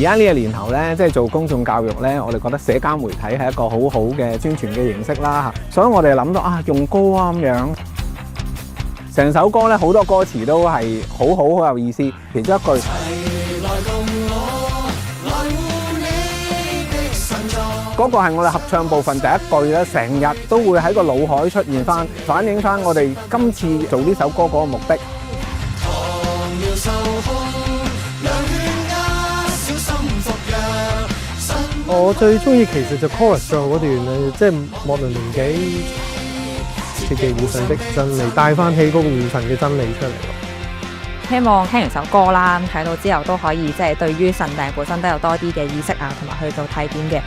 家呢個年頭咧，即係做公眾教育咧，我哋覺得社交媒體係一個好好嘅宣傳嘅形式啦，所以我哋諗到啊，用歌啊咁樣。成首歌咧好多歌詞都係好有意思，其中一句嗰個係我哋合唱部分第一句咧，成日都會喺個腦海出現翻，反映翻我哋今次做呢首歌嗰個目的。我最中意其實就 chorus 最後嗰段咧，即係莫論年紀，切記互信的真理，帶翻起嗰個互信嘅真理出嚟咯。希望聽完首歌啦，睇到之後都可以即係對於腎病本身都有多啲嘅意識啊，同埋去做體檢嘅。